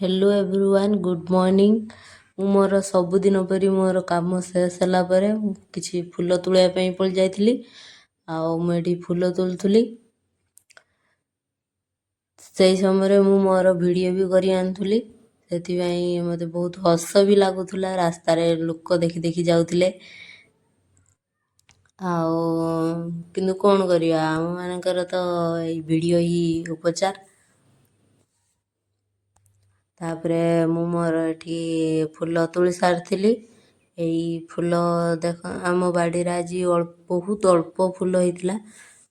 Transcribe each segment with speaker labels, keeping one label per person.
Speaker 1: Hello everyone, good morning. ମୁଁ ମୋର ସବୁଦିନ ପରି ମୋର କାମ ଶେଷ ହେଲା ପରେ ମୁଁ କିଛି ଫୁଲ ତୋଳିବା ପାଇଁ ପଳେଇ ଯାଇଥିଲି। ଆଉ ମୁଁ ଏଠି ଫୁଲ ତୋଳୁଥିଲି। ସେଇ ସମୟରେ ମୁଁ ମୋର ଭିଡ଼ିଓ ବି କରି ଆଣୁଥିଲି। ସେଥିପାଇଁ ମୋତେ ବହୁତ ହସ ବି ଲାଗୁଥିଲା। ରାସ୍ତାରେ ଲୋକ ଦେଖି ଦେଖି ଯାଉଥିଲେ। ଆଉ କିନ୍ତୁ କ'ଣ କରିବା, ଆମମାନଙ୍କର ତ ଏଇ ଭିଡ଼ିଓ ହିଁ ଉପଚାର। ତାପରେ ମୁଁ ମୋର ଏଠି ଫୁଲ ତୋଳି ସାରିଥିଲି। ଏଇ ଫୁଲ ଦେଖ, ଆମ ବାଡ଼ିରେ ଆଜି ବହୁତ ଅଳ୍ପ ଫୁଲ ହେଇଥିଲା।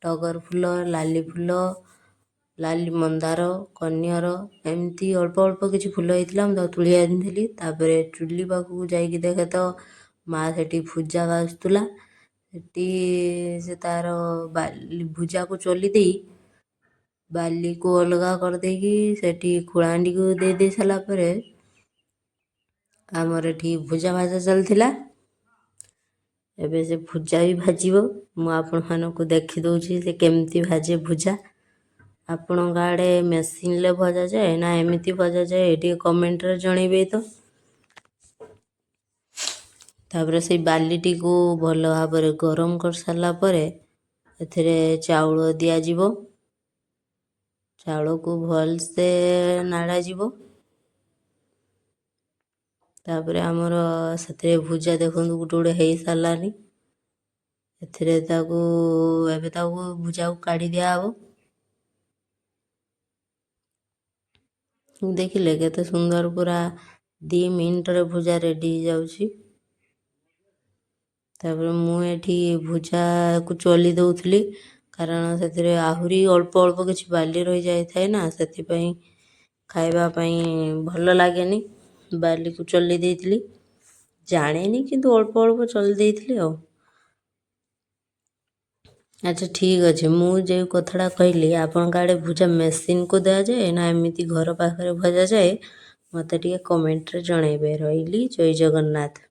Speaker 1: ଟଗର ଫୁଲ, ଲାଲି ଫୁଲ, ଲାଲି ମନ୍ଦାର, କନିଅର, ଏମିତି ଅଳ୍ପ ଅଳ୍ପ କିଛି ଫୁଲ ହେଇଥିଲା। ମୁଁ ତାକୁ ତୋଳି ଆଣିଥିଲି। ତାପରେ ଚୁଲି ପାଖକୁ ଯାଇକି ଦେଖେ ତ ମା' ସେଠି ଭୁଜା ଭାଜୁଥିଲା। ସେଠି ସେ ତା'ର ଭୁଜାକୁ ଚୋଲି ଦେଇ ବାଲିକୁ ଅଲଗା କରିଦେଇକି ସେଠି ଖୋଳାଣ୍ଡିକୁ ଦେଇ ସାରିଲା ପରେ ଆମର ଏଠି ଭୁଜା ଭାଜା ଚାଲିଥିଲା। ଏବେ ସେ ଭୁଜା ବି ଭାଜିବ। ମୁଁ ଆପଣମାନଙ୍କୁ ଦେଖି ଦେଉଛି ସେ କେମିତି ଭାଜେ ଭୁଜା। ଆପଣଙ୍କ ଆଡ଼େ ମେସିନ୍ରେ ଭଜାଯାଏ ନା ଏମିତି ଭଜାଯାଏ ଟିକେ କମେଣ୍ଟରେ ଜଣେଇବେ ତ। ତାପରେ ସେଇ ବାଲିଟିକୁ ଭଲ ଭାବରେ ଗରମ କରିସାରିଲା ପରେ ଏଥିରେ ଚାଉଳ ଦିଆଯିବ। ଚାଉଳକୁ ଭଲସେ ନାଡ଼ାଯିବ। ତାପରେ ଆମର ସେଥିରେ ଭୁଜା ଦେଖନ୍ତୁ ଗୋଟେ ଗୋଟେ ହେଇସାରିଲାନି। ଏବେ ତାକୁ ଭୁଜାକୁ କାଢ଼ି ଦିଆହେବ। ଦେଖିଲେ କେତେ ସୁନ୍ଦର, ପୁରା 2 ମିନିଟରେ ଭୁଜା ରେଡ଼ି ହେଇଯାଉଛି। ତାପରେ ମୁଁ ଏଠି ଭୁଜାକୁ ଚୋଲି ଦେଉଥିଲି, କାରଣ ସେଥିରେ ଆହୁରି ଅଳ୍ପ ଅଳ୍ପ କିଛି ବାଲି ରହିଯାଇଥାଏ ନା, ସେଥିପାଇଁ ଖାଇବା ପାଇଁ ଭଲ ଲାଗେନି। ବାଲିକୁ ଚୋଲି ଦେଇଥିଲି, ଜାଣେନି କିନ୍ତୁ ଅଳ୍ପ ଅଳ୍ପ ଚୋଲି ଦେଇଥିଲି ଆଉ। ଆଚ୍ଛା, ଠିକ୍ ଅଛି। ମୁଁ ଯେଉଁ କଥାଟା କହିଲି, ଆପଣଙ୍କ ଆଡ଼େ ଭୁଜା ମେସିନ୍କୁ ଦିଆଯାଏ ନା ଏମିତି ଘର ପାଖରେ ଭଜାଯାଏ, ମୋତେ ଟିକେ କମେଣ୍ଟରେ ଜଣେଇବେ। ରହିଲି, ଜୟ ଜଗନ୍ନାଥ।